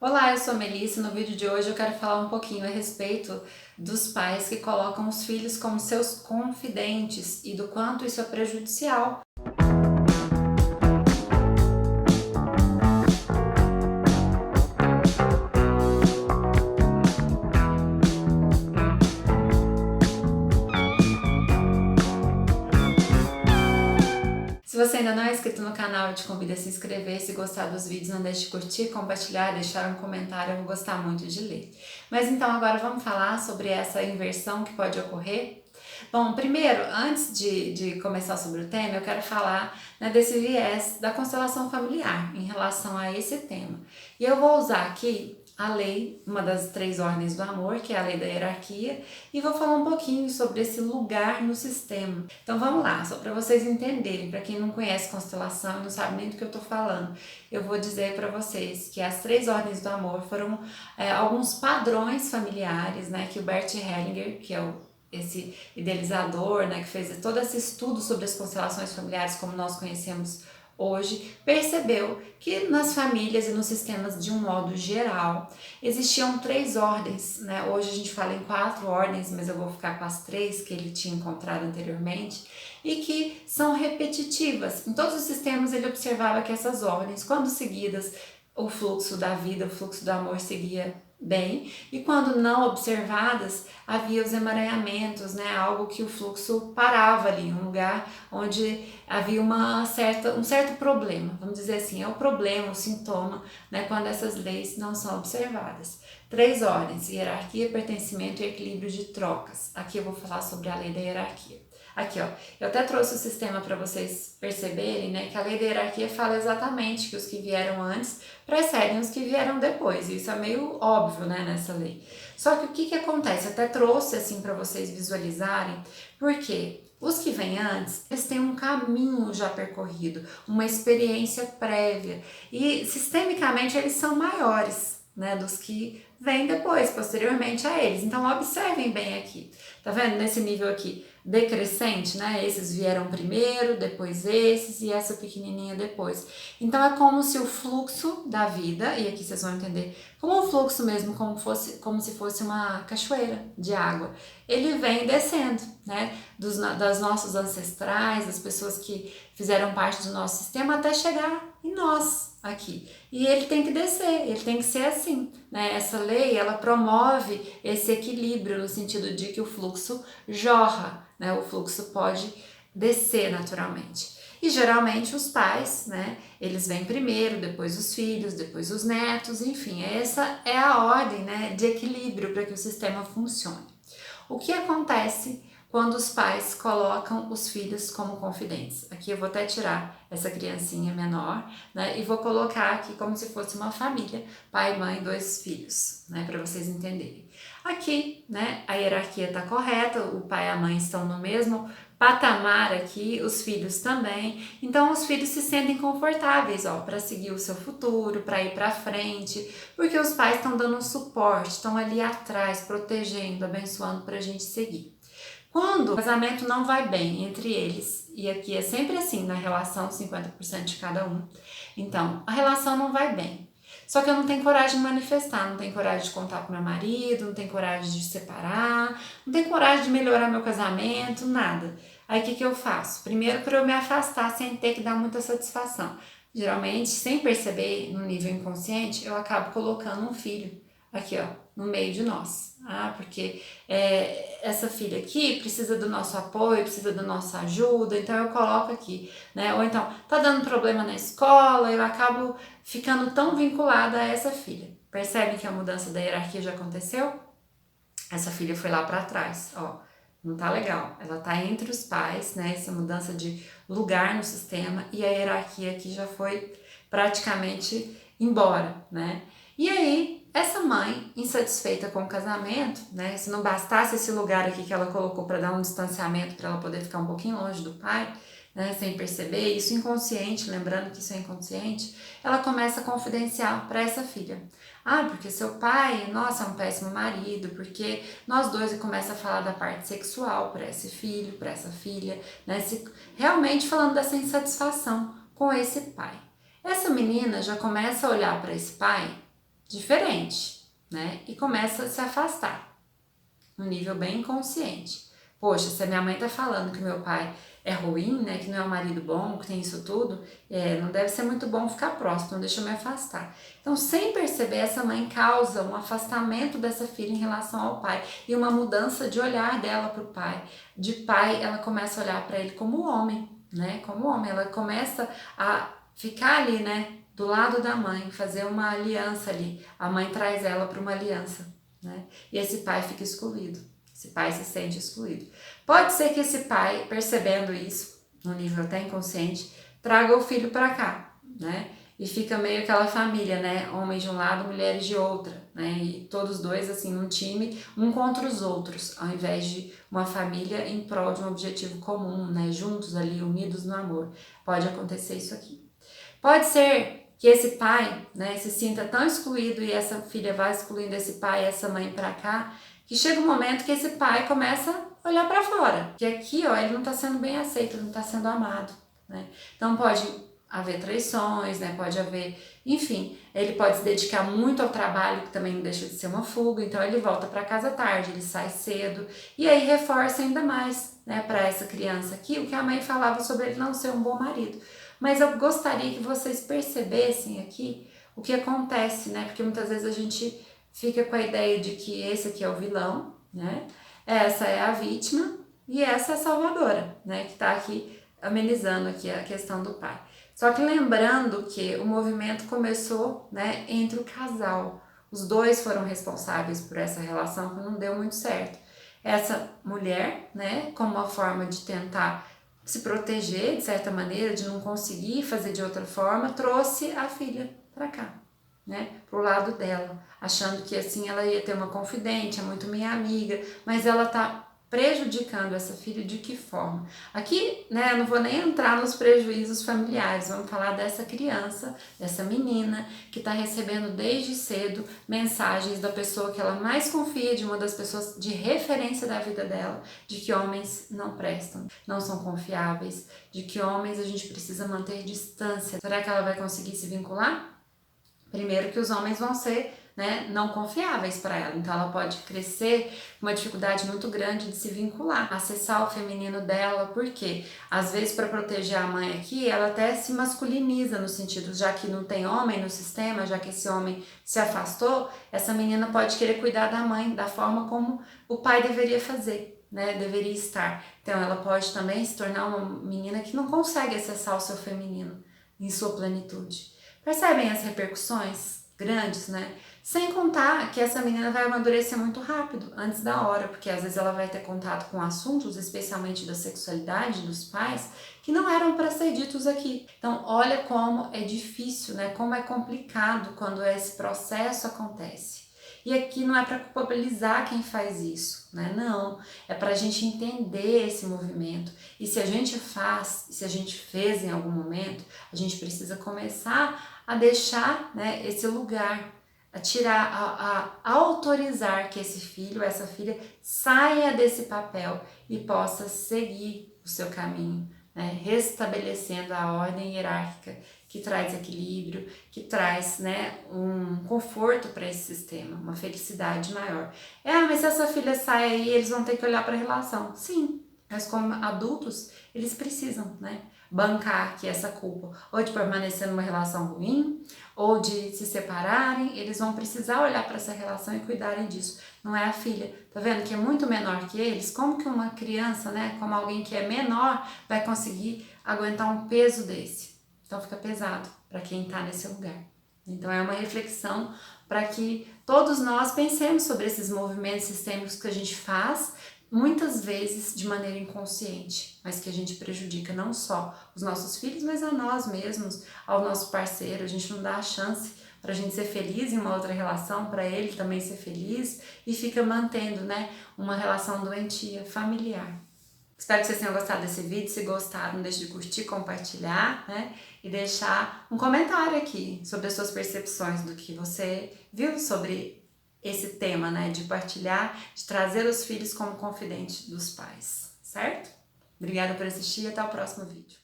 Olá, eu sou a Melissa. No vídeo de hoje eu quero falar um pouquinho a respeito dos pais que colocam os filhos como seus confidentes e do quanto isso é prejudicial. Se você ainda não é inscrito no canal, eu te convido a se inscrever. Se gostar dos vídeos, não deixe de curtir, compartilhar, deixar um comentário, eu vou gostar muito de ler. Mas então agora vamos falar sobre essa inversão que pode ocorrer? Bom, primeiro, antes de começar sobre o tema, eu quero falar, desse viés da constelação familiar em relação a esse tema. E eu vou usar aqui a lei, uma das 3 ordens do amor, que é a lei da hierarquia, e vou falar um pouquinho sobre esse lugar no sistema. Então vamos lá, só para vocês entenderem, para quem não conhece constelação e não sabe nem do que eu estou falando, eu vou dizer para vocês que as 3 ordens do amor foram alguns padrões familiares, que o Bert Hellinger, que é esse idealizador, que fez todo esse estudo sobre as constelações familiares como nós conhecemos hoje, percebeu que nas famílias e nos sistemas de um modo geral existiam 3 ordens, Hoje a gente fala em 4 ordens, mas eu vou ficar com as 3 que ele tinha encontrado anteriormente e que são repetitivas. Em todos os sistemas ele observava que essas ordens, quando seguidas, o fluxo da vida, o fluxo do amor seguia bem, e quando não observadas, havia os emaranhamentos, algo que o fluxo parava ali, um lugar onde havia um certo problema, vamos dizer assim, é o problema, o sintoma, quando essas leis não são observadas. 3 ordens: hierarquia, pertencimento e equilíbrio de trocas. Aqui eu vou falar sobre a lei da hierarquia. Aqui, ó, eu até trouxe o sistema para vocês perceberem, que a lei da hierarquia fala exatamente que os que vieram antes precedem os que vieram depois. E isso é meio óbvio, nessa lei. Só que o que acontece? Eu até trouxe assim para vocês visualizarem, porque os que vêm antes, eles têm um caminho já percorrido, uma experiência prévia e sistemicamente eles são maiores, dos que vêm depois, posteriormente a eles. Então observem bem aqui, tá vendo? Nesse nível aqui, decrescente, esses vieram primeiro, depois esses e essa pequenininha depois. Então é como se o fluxo da vida, e aqui vocês vão entender, como um fluxo mesmo, como se fosse uma cachoeira de água, ele vem descendo, das nossos ancestrais, das pessoas que fizeram parte do nosso sistema até chegar em nós aqui. E ele tem que descer, ele tem que ser assim, Essa lei, ela promove esse equilíbrio no sentido de que o fluxo jorra, o fluxo pode descer naturalmente. E geralmente os pais, eles vêm primeiro, depois os filhos, depois os netos, enfim, essa é a ordem, de equilíbrio para que o sistema funcione. O que acontece quando os pais colocam os filhos como confidentes? Aqui eu vou até tirar essa criancinha menor, e vou colocar aqui como se fosse uma família, pai, mãe, 2 filhos, para vocês entenderem. Aqui, a hierarquia está correta, o pai e a mãe estão no mesmo patamar aqui, os filhos também. Então os filhos se sentem confortáveis, para seguir o seu futuro, para ir para frente, porque os pais estão dando um suporte, estão ali atrás, protegendo, abençoando para a gente seguir. Quando o casamento não vai bem entre eles, e aqui é sempre assim na relação, 50% de cada um, então a relação não vai bem. Só que eu não tenho coragem de manifestar, não tenho coragem de contar pro meu marido, não tenho coragem de separar, não tenho coragem de melhorar meu casamento, nada. Aí o que eu faço? Primeiro, para eu me afastar sem ter que dar muita satisfação. Geralmente, sem perceber, no nível inconsciente, eu acabo colocando um filho aqui, ó, no meio de nós. Porque essa filha aqui precisa do nosso apoio, precisa da nossa ajuda, então eu coloco aqui, Ou então, tá dando problema na escola, eu acabo ficando tão vinculada a essa filha. Percebem que a mudança da hierarquia já aconteceu? Essa filha foi lá para trás, ó. Não tá legal. Ela tá entre os pais, Essa mudança de lugar no sistema e a hierarquia aqui já foi praticamente embora, E aí, essa mãe, insatisfeita com o casamento, se não bastasse esse lugar aqui que ela colocou para dar um distanciamento, para ela poder ficar um pouquinho longe do pai, sem perceber, isso inconsciente, lembrando que isso é inconsciente, ela começa a confidenciar para essa filha. Porque seu pai, nossa, é um péssimo marido, porque nós dois, e começa a falar da parte sexual para esse filho, para essa filha, realmente falando dessa insatisfação com esse pai. Essa menina já começa a olhar para esse pai diferente, né? E começa a se afastar, no nível bem inconsciente. Poxa, se a minha mãe tá falando que meu pai é ruim, né, que não é um marido bom, que tem isso tudo, não deve ser muito bom ficar próximo, então deixa eu me afastar. Então, sem perceber, essa mãe causa um afastamento dessa filha em relação ao pai e uma mudança de olhar dela para o pai. De pai, ela começa a olhar para ele como homem, né, como homem. Ela começa a ficar ali, né, do lado da mãe, fazer uma aliança ali. A mãe traz ela para uma aliança, né, e esse pai fica excluído. Esse pai se sente excluído. Pode ser que esse pai, percebendo isso, no nível até inconsciente, traga o filho para cá, né? E fica meio aquela família, né? Homens de um lado, mulheres de outra, né? E todos dois, assim, num time, um contra os outros, ao invés de uma família em prol de um objetivo comum, né? Juntos ali, unidos no amor. Pode acontecer isso aqui. Pode ser que esse pai, né, se sinta tão excluído e essa filha vai excluindo esse pai e essa mãe para cá, que chega um momento que esse pai começa a olhar para fora. Que aqui, ó, ele não está sendo bem aceito, ele não está sendo amado, né? Então pode haver traições, né? Pode haver, enfim, ele pode se dedicar muito ao trabalho, que também não deixa de ser uma fuga, então ele volta para casa tarde, ele sai cedo, e aí reforça ainda mais, né, para essa criança aqui, o que a mãe falava sobre ele não ser um bom marido. Mas eu gostaria que vocês percebessem aqui o que acontece, né? Porque muitas vezes a gente fica com a ideia de que esse aqui é o vilão, né? Essa é a vítima e essa é a salvadora, né? Que tá aqui amenizando aqui a questão do pai. Só que lembrando que o movimento começou, né, entre o casal. Os dois foram responsáveis por essa relação que não deu muito certo. Essa mulher, né, como uma forma de tentar se proteger de certa maneira, de não conseguir fazer de outra forma, trouxe a filha para cá, né, pro lado dela, achando que assim ela ia ter uma confidente, é muito minha amiga, mas ela tá prejudicando essa filha de que forma? Aqui, né, eu não vou nem entrar nos prejuízos familiares, vamos falar dessa criança, dessa menina que está recebendo desde cedo mensagens da pessoa que ela mais confia, de uma das pessoas de referência da vida dela, de que homens não prestam, não são confiáveis, de que homens a gente precisa manter distância. Será que ela vai conseguir se vincular? Primeiro que os homens vão ser, né, não confiáveis para ela, então ela pode crescer com uma dificuldade muito grande de se vincular, acessar o feminino dela, porque às vezes para proteger a mãe aqui, ela até se masculiniza no sentido, já que não tem homem no sistema, já que esse homem se afastou, essa menina pode querer cuidar da mãe da forma como o pai deveria fazer, né, deveria estar. Então ela pode também se tornar uma menina que não consegue acessar o seu feminino em sua plenitude. Percebem as repercussões grandes, né? Sem contar que essa menina vai amadurecer muito rápido, antes da hora, porque às vezes ela vai ter contato com assuntos, especialmente da sexualidade dos pais, que não eram para ser ditos aqui. Então, olha como é difícil, né? Como é complicado quando esse processo acontece. E aqui não é para culpabilizar quem faz isso, né? Não, é para a gente entender esse movimento. E se a gente faz, se a gente fez em algum momento, a gente precisa começar a deixar, né, esse lugar, a tirar, a autorizar que esse filho, essa filha saia desse papel e possa seguir o seu caminho, né, restabelecendo a ordem hierárquica que traz equilíbrio, que traz, né, um conforto para esse sistema, uma felicidade maior. Mas se essa filha sai aí, eles vão ter que olhar para a relação. Sim, mas como adultos, eles precisam, né, bancar aqui essa culpa, ou de permanecer numa relação ruim, ou de se separarem, eles vão precisar olhar para essa relação e cuidarem disso. Não é a filha, tá vendo que é muito menor que eles? Como que uma criança, né, como alguém que é menor, vai conseguir aguentar um peso desse? Então fica pesado para quem está nesse lugar. Então é uma reflexão para que todos nós pensemos sobre esses movimentos sistêmicos que a gente faz, muitas vezes de maneira inconsciente, mas que a gente prejudica não só os nossos filhos, mas a nós mesmos, ao nosso parceiro. A gente não dá a chance para a gente ser feliz em uma outra relação, para ele também ser feliz, e fica mantendo, né, uma relação doentia, familiar. Espero que vocês tenham gostado desse vídeo. Se gostaram, não deixe de curtir, compartilhar, né? E deixar um comentário aqui sobre as suas percepções do que você viu sobre esse tema, né? De partilhar, de trazer os filhos como confidente dos pais, certo? Obrigada por assistir e até o próximo vídeo.